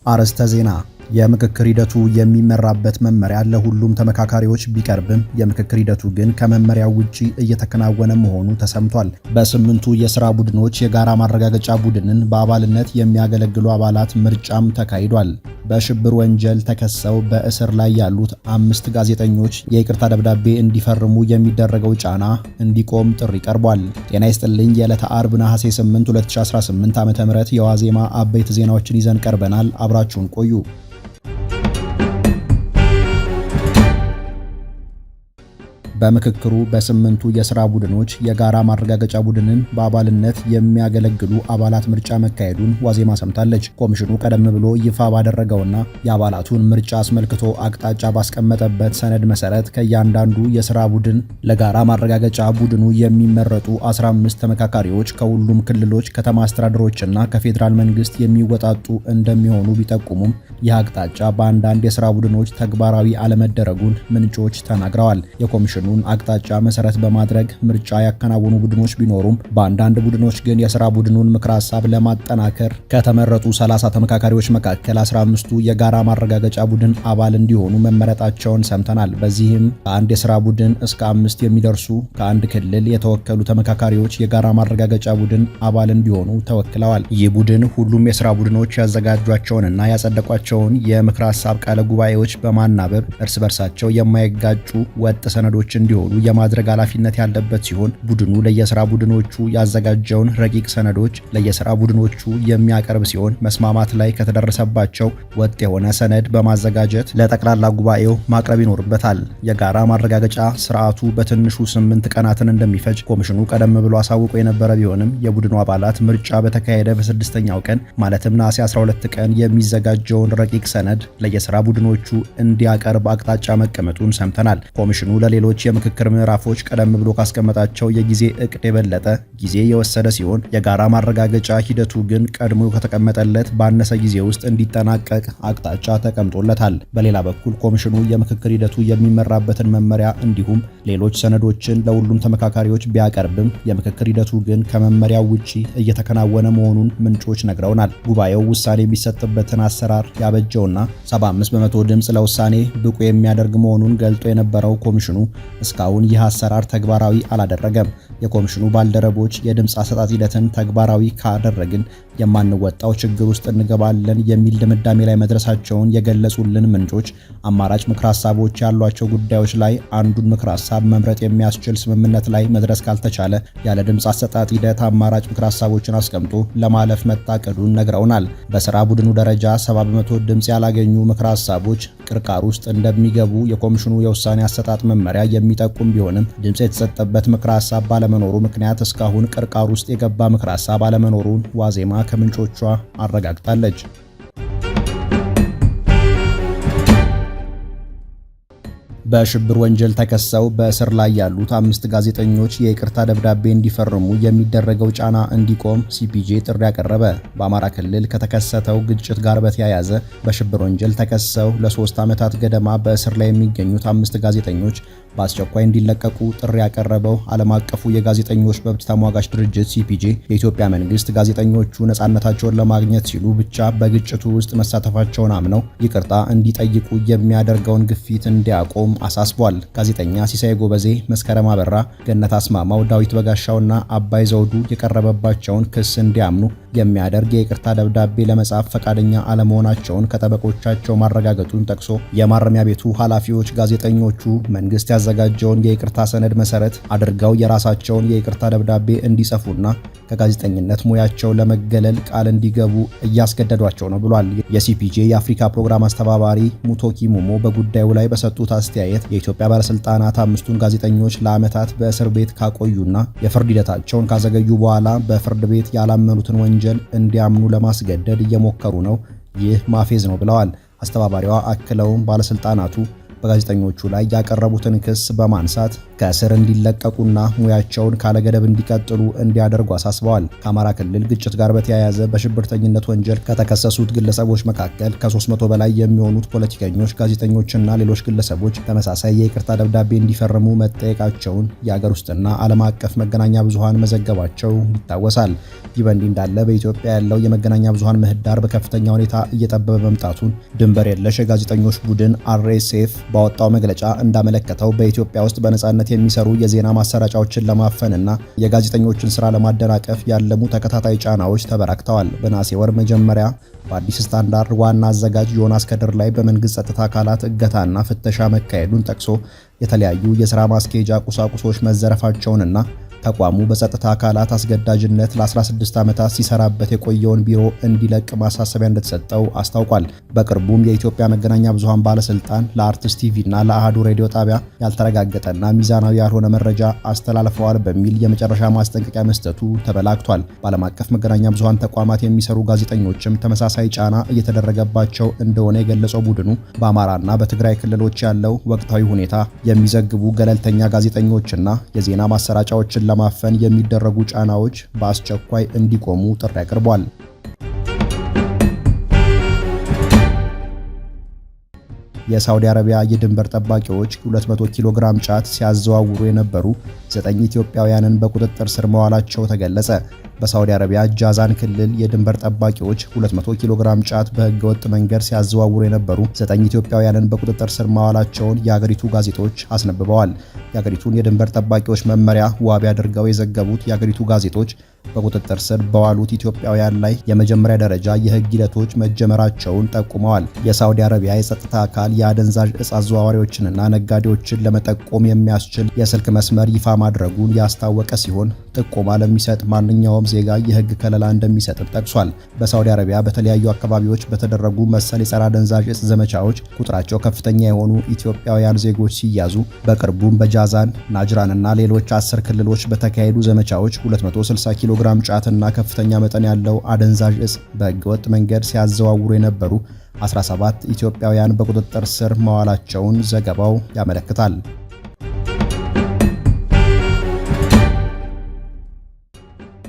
አርዕስተ ዜና። የምክክር ሂደቱ የሚመራበት መመሪያ ለሁሉም ተመካካሪዎች ቢቀርብም የምክክር ሂደቱ ግን ከመመሪያው ውጪ እየተከናወነ መሆኑ ተሰምቷል። በስምንቱ የሥራ ቡድኖች የጋራ ማረጋገጫ ቡድንን በአባልነት የሚያገለግሉ አባላት ምርጫም ተካሂዷል። በሽብር ወንጀል ተከሰው በእስር ላይ ያሉት 5 ጋዜጠኞች የይቅርታ ደብዳቤ እንዲፈርሙ የሚደረገው ጫና እንዲቆም ጥሪ ቀርቧል። ጤና ይስጥልኝ። የዕለተ አርብ ነሐሴ 8 2018 ዓ.ም የዋዜማ አበይት ዜናዎችን ይዘን ቀርበናል። አብራችሁን ቆዩ። በምክክሩ በስምንቱ የሥራ ቡድኖች የጋራ ማረጋገጫ ቡድንን በአባልነት የሚያገለግሉ አባላት ምርጫ መካሄዱን ዋዜማ ሰምታለች። ኮሚሽኑ ቀደም ብሎ ይፋ ባደረገውና የአባላቱን ምርጫ አስመልክቶ አቅጣጫ ባስቀመጠበት ሰነድ መሰረት ከእያንዳንዱ የሥራ ቡድን ለጋራ ማረጋገጫ ቡድኑ የሚመረጡ 15 ተመካካሪዎች ከሁሉም ክልሎች፣ ከተማ አስተዳደሮችና ከፌዴራል መንግስት የሚወጣጡ እንደሚሆኑ ቢጠቁሙም ይህ አቅጣጫ በአንዳንድ የሥራ ቡድኖች ተግባራዊ አለመደረጉን ምንጮች ተናግረዋል። የኮሚሽኑ አቅጣጫ መሰረት በማድረግ ምርጫ ያከናወኑ ቡድኖች ቢኖሩም በአንዳንድ ቡድኖች ግን የሥራ ቡድኑን ምክረ ሐሳብ ለማጠናከር ከተመረጡ 30 ተመካካሪዎች መካከል 15ቱ የጋራ ማረጋገጫ ቡድን አባል እንዲሆኑ መመረጣቸውን ሰምተናል። በዚህም ከአንድ የሥራ ቡድን እስከ 5 የሚደርሱ ከአንድ ክልል የተወከሉ ተመካካሪዎች የጋራ ማረጋገጫ ቡድን አባል እንዲሆኑ ተወክለዋል። ይህ ቡድን ሁሉም የሥራ ቡድኖች ያዘጋጇቸውንና ያጸደቋቸውን የምክረ ሐሳብ ቃለ ጉባኤዎች በማናበብ እርስ በርሳቸው የማይጋጩ ወጥ ሰነዶች እንዲሆኑ የማድረግ ኃላፊነት ያለበት ሲሆን ቡድኑ ለየሥራ ቡድኖቹ ያዘጋጀውን ረቂቅ ሰነዶች ለየሥራ ቡድኖቹ የሚያቀርብ ሲሆን መስማማት ላይ ከተደረሰባቸው ወጥ የሆነ ሰነድ በማዘጋጀት ለጠቅላላ ጉባኤው ማቅረብ ይኖርበታል። የጋራ ማረጋገጫ ስርዓቱ በትንሹ 8 ቀናትን እንደሚፈጅ ኮሚሽኑ ቀደም ብሎ አሳውቆ የነበረ ቢሆንም የቡድኑ አባላት ምርጫ በተካሄደ በስድስተኛው ቀን ማለትም ነሐሴ 12 ቀን የሚዘጋጀውን ረቂቅ ሰነድ ለየሥራ ቡድኖቹ እንዲያቀርብ አቅጣጫ መቀመጡን ሰምተናል። ኮሚሽኑ ለሌሎች የምክክር ምዕራፎች ቀደም ብሎ ካስቀመጣቸው የጊዜ እቅድ የበለጠ ጊዜ የወሰደ ሲሆን የጋራ ማረጋገጫ ሂደቱ ግን ቀድሞ ከተቀመጠለት ባነሰ ጊዜ ውስጥ እንዲጠናቀቅ አቅጣጫ ተቀምጦለታል። በሌላ በኩል ኮሚሽኑ የምክክር ሂደቱ የሚመራበትን መመሪያ እንዲሁም ሌሎች ሰነዶችን ለሁሉም ተመካካሪዎች ቢያቀርብም የምክክር ሂደቱ ግን ከመመሪያው ውጪ እየተከናወነ መሆኑን ምንጮች ነግረውናል። ጉባኤው ውሳኔ የሚሰጥበትን አሰራር ያበጀውና 75 በመቶ ድምፅ ለውሳኔ ብቁ የሚያደርግ መሆኑን ገልጦ የነበረው ኮሚሽኑ እስካሁን ይህ አሰራር ተግባራዊ አላደረገም። የኮሚሽኑ ባልደረቦች የድምፅ አሰጣጥ ሂደትን ተግባራዊ ካደረግን የማንወጣው ችግር ውስጥ እንገባለን የሚል ድምዳሜ ላይ መድረሳቸውን የገለጹልን ምንጮች አማራጭ ምክረ ሐሳቦች ያሏቸው ጉዳዮች ላይ አንዱን ምክረ ሐሳብ መምረጥ የሚያስችል ስምምነት ላይ መድረስ ካልተቻለ ያለ ድምፅ አሰጣጥ ሂደት አማራጭ ምክረ ሐሳቦችን አስቀምጦ ለማለፍ መታቀዱን ነግረውናል። በሥራ ቡድኑ ደረጃ 70 በመቶ ድምፅ ያላገኙ ምክረ ሐሳቦች ቅርቃር ውስጥ እንደሚገቡ የኮሚሽኑ የውሳኔ አሰጣጥ መመሪያ የሚጠቁም ቢሆንም ድምፅ የተሰጠበት ምክረ ሐሳብ ባለመኖሩ ምክንያት እስካሁን ቅርቃር ውስጥ የገባ ምክረ ሐሳብ አለመኖሩን ዋዜማ ከምንጮቿ አረጋግጣለች። በሽብር ወንጀል ተከሰው በእስር ላይ ያሉት 5 ጋዜጠኞች የይቅርታ ደብዳቤ እንዲፈርሙ የሚደረገው ጫና እንዲቆም ሲፒጄ ጥሪ ያቀረበ። በአማራ ክልል ከተከሰተው ግጭት ጋር በተያያዘ በሽብር ወንጀል ተከሰው ለ3 ዓመታት ገደማ በእስር ላይ የሚገኙት 5 ጋዜጠኞች በአስቸኳይ እንዲለቀቁ ጥሪ ያቀረበው ዓለም አቀፉ የጋዜጠኞች መብት ተሟጋች ድርጅት ሲፒጄ የኢትዮጵያ መንግስት ጋዜጠኞቹ ነፃነታቸውን ለማግኘት ሲሉ ብቻ በግጭቱ ውስጥ መሳተፋቸውን አምነው ይቅርታ እንዲጠይቁ የሚያደርገውን ግፊት እንዲያቆም አሳስቧል። ጋዜጠኛ ሲሳይ ጎበዜ፣ መስከረም አበራ፣ ገነት አስማማው፣ ዳዊት በጋሻውና አባይ ዘውዱ የቀረበባቸውን ክስ እንዲያምኑ የሚያደርግ የይቅርታ ደብዳቤ ለመጻፍ ፈቃደኛ አለመሆናቸውን ከጠበቆቻቸው ማረጋገጡን ጠቅሶ የማረሚያ ቤቱ ኃላፊዎች ጋዜጠኞቹ መንግስት ያዘጋጀውን የይቅርታ ሰነድ መሰረት አድርገው የራሳቸውን የይቅርታ ደብዳቤ እንዲጽፉና ከጋዜጠኝነት ሙያቸው ለመገለል ቃል እንዲገቡ እያስገደዷቸው ነው ብሏል። የሲፒጄ የአፍሪካ ፕሮግራም አስተባባሪ ሙቶኪ ሙሞ በጉዳዩ ላይ በሰጡት አስተያየት የኢትዮጵያ ባለስልጣናት 5ቱን ጋዜጠኞች ለዓመታት በእስር ቤት ካቆዩና የፍርድ ሂደታቸውን ካዘገዩ በኋላ በፍርድ ቤት ያላመኑትን ወንጀል እንዲያምኑ ለማስገደድ እየሞከሩ ነው። ይህ ማፌዝ ነው ብለዋል። አስተባባሪዋ አክለውም ባለስልጣናቱ በጋዜጠኞቹ ላይ ያቀረቡትን ክስ በማንሳት ከእስር እንዲለቀቁና ሙያቸውን ካለገደብ እንዲቀጥሉ እንዲያደርጉ አሳስበዋል። ከአማራ ክልል ግጭት ጋር በተያያዘ በሽብርተኝነት ወንጀል ከተከሰሱት ግለሰቦች መካከል ከ300 በላይ የሚሆኑት ፖለቲከኞች፣ ጋዜጠኞችና ሌሎች ግለሰቦች ተመሳሳይ የይቅርታ ደብዳቤ እንዲፈርሙ መጠየቃቸውን የአገር ውስጥና ዓለም አቀፍ መገናኛ ብዙሃን መዘገባቸው ይታወሳል። ይህ በእንዲህ እንዳለ በኢትዮጵያ ያለው የመገናኛ ብዙሃን ምህዳር በከፍተኛ ሁኔታ እየጠበበ መምጣቱን ድንበር የለሽ የጋዜጠኞች ቡድን RSF ባወጣው መግለጫ እንዳመለከተው በኢትዮጵያ ውስጥ በነጻነት የሚሰሩ የዜና ማሰራጫዎችን ለማፈንና የጋዜጠኞችን ስራ ለማደናቀፍ ያለሙ ተከታታይ ጫናዎች ተበራክተዋል። በነሐሴ ወር መጀመሪያ በአዲስ ስታንዳርድ ዋና አዘጋጅ ዮናስ ከድር ላይ በመንግስት ጸጥታ አካላት እገታና ፍተሻ መካሄዱን ጠቅሶ የተለያዩ የሥራ ማስኬጃ ቁሳቁሶች መዘረፋቸውንና ተቋሙ በጸጥታ አካላት አስገዳጅነት ለ16 ዓመታት ሲሰራበት የቆየውን ቢሮ እንዲለቅ ማሳሰቢያ እንደተሰጠው አስታውቋል። በቅርቡም የኢትዮጵያ መገናኛ ብዙሃን ባለስልጣን ለአርትስ ቲቪ እና ለአሃዱ ሬዲዮ ጣቢያ ያልተረጋገጠና ሚዛናዊ ያልሆነ መረጃ አስተላልፈዋል በሚል የመጨረሻ ማስጠንቀቂያ መስጠቱ ተበላክቷል። በዓለም አቀፍ መገናኛ ብዙሃን ተቋማት የሚሰሩ ጋዜጠኞችም ተመሳሳይ ጫና እየተደረገባቸው እንደሆነ የገለጸው ቡድኑ በአማራና በትግራይ ክልሎች ያለው ወቅታዊ ሁኔታ የሚዘግቡ ገለልተኛ ጋዜጠኞችና የዜና ማሰራጫዎችን ለማፈን የሚደረጉ ጫናዎች በአስቸኳይ እንዲቆሙ ጥሪ አቅርቧል። የሳውዲ አረቢያ የድንበር ጠባቂዎች 200 ኪሎ ግራም ጫት ሲያዘዋውሩ የነበሩ 9 ኢትዮጵያውያንን በቁጥጥር ስር መዋላቸው ተገለጸ። በሳውዲ አረቢያ ጃዛን ክልል የድንበር ጠባቂዎች 200 ኪሎ ግራም ጫት በህገወጥ መንገድ ሲያዘዋውሩ የነበሩ 9 ኢትዮጵያውያንን በቁጥጥር ስር ማዋላቸውን የአገሪቱ ጋዜጦች አስነብበዋል። የአገሪቱን የድንበር ጠባቂዎች መመሪያ ዋቢ አድርገው የዘገቡት የአገሪቱ ጋዜጦች በቁጥጥር ስር በዋሉት ኢትዮጵያውያን ላይ የመጀመሪያ ደረጃ የህግ ሂደቶች መጀመራቸውን ጠቁመዋል። የሳውዲ አረቢያ የጸጥታ አካል የአደንዛዥ እጽ አዘዋዋሪዎችንና ነጋዴዎችን ለመጠቆም የሚያስችል የስልክ መስመር ይፋ ማድረጉን ያስታወቀ ሲሆን ጥቆማ ለሚሰጥ ማንኛውም ዜጋ የህግ ከለላ እንደሚሰጥም ጠቅሷል። በሳውዲ አረቢያ በተለያዩ አካባቢዎች በተደረጉ መሰል የጸረ አደንዛዥ እጽ ዘመቻዎች ቁጥራቸው ከፍተኛ የሆኑ ኢትዮጵያውያን ዜጎች ሲያዙ በቅርቡም በጃዛን፣ ናጅራንና ሌሎች 10 ክልሎች በተካሄዱ ዘመቻዎች 260 ኪሎ ግራም ጫትና ከፍተኛ መጠን ያለው አደንዛዥ እጽ በህገወጥ መንገድ ሲያዘዋውሩ የነበሩ 17 ኢትዮጵያውያን በቁጥጥር ስር መዋላቸውን ዘገባው ያመለክታል።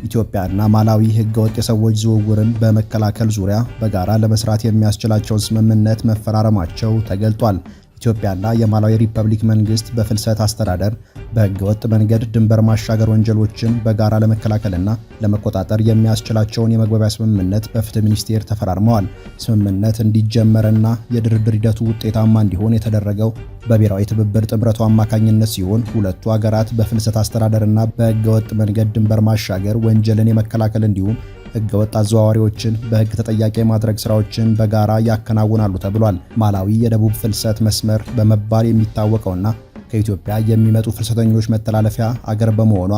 ኢትዮጵያና ማላዊ ህገወጥ የሰዎች ዝውውርን በመከላከል ዙሪያ በጋራ ለመስራት የሚያስችላቸውን ስምምነት መፈራረማቸው ተገልጧል። ኢትዮጵያና የማላዊ ሪፐብሊክ መንግስት በፍልሰት አስተዳደር በህገወጥ መንገድ ድንበር ማሻገር ወንጀሎችን በጋራ ለመከላከልና ለመቆጣጠር የሚያስችላቸውን የመግባቢያ ስምምነት በፍትህ ሚኒስቴር ተፈራርመዋል። ስምምነት እንዲጀመርና የድርድር ሂደቱ ውጤታማ እንዲሆን የተደረገው በብሔራዊ ትብብር ጥምረቱ አማካኝነት ሲሆን ሁለቱ ሀገራት በፍልሰት አስተዳደርና በህገወጥ መንገድ ድንበር ማሻገር ወንጀልን የመከላከል እንዲሁም ህገወጥ አዘዋዋሪዎችን በህግ ተጠያቂ የማድረግ ስራዎችን በጋራ ያከናውናሉ ተብሏል። ማላዊ የደቡብ ፍልሰት መስመር በመባል የሚታወቀውና ከኢትዮጵያ የሚመጡ ፍልሰተኞች መተላለፊያ አገር በመሆኗ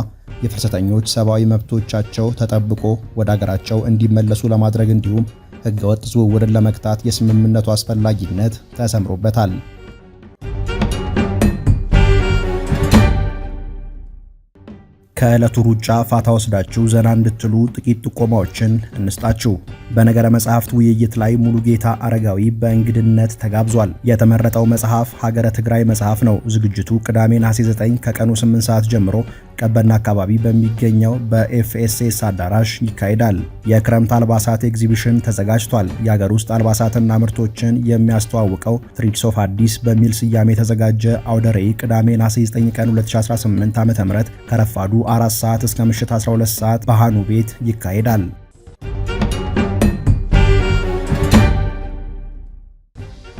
የፍልሰተኞች ሰብአዊ መብቶቻቸው ተጠብቆ ወደ አገራቸው እንዲመለሱ ለማድረግ እንዲሁም ህገወጥ ዝውውርን ለመግታት የስምምነቱ አስፈላጊነት ተሰምሮበታል። ከዕለቱ ሩጫ ፋታ ወስዳችሁ ዘና እንድትሉ ጥቂት ጥቆማዎችን እንስጣችሁ። በነገረ መጽሐፍት ውይይት ላይ ሙሉጌታ አረጋዊ በእንግድነት ተጋብዟል። የተመረጠው መጽሐፍ ሀገረ ትግራይ መጽሐፍ ነው። ዝግጅቱ ቅዳሜ ነሐሴ 9 ከቀኑ 8 ሰዓት ጀምሮ ቀበና አካባቢ በሚገኘው በኤፍኤስኤስ አዳራሽ ይካሄዳል። የክረምት አልባሳት ኤግዚቢሽን ተዘጋጅቷል። የሀገር ውስጥ አልባሳትና ምርቶችን የሚያስተዋውቀው ትሪድስ ኦፍ አዲስ በሚል ስያሜ የተዘጋጀ አውደ ርዕይ ቅዳሜ ነሐሴ 9 ቀን 2018 ዓ.ም ከረፋዱ 4 ሰዓት እስከ ምሽት 12 ሰዓት በሃኑ ቤት ይካሄዳል።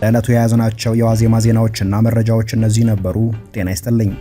ለዕለቱ የያዝናቸው የዋዜማ ዜናዎችና መረጃዎች እነዚህ ነበሩ። ጤና ይስጥልኝ።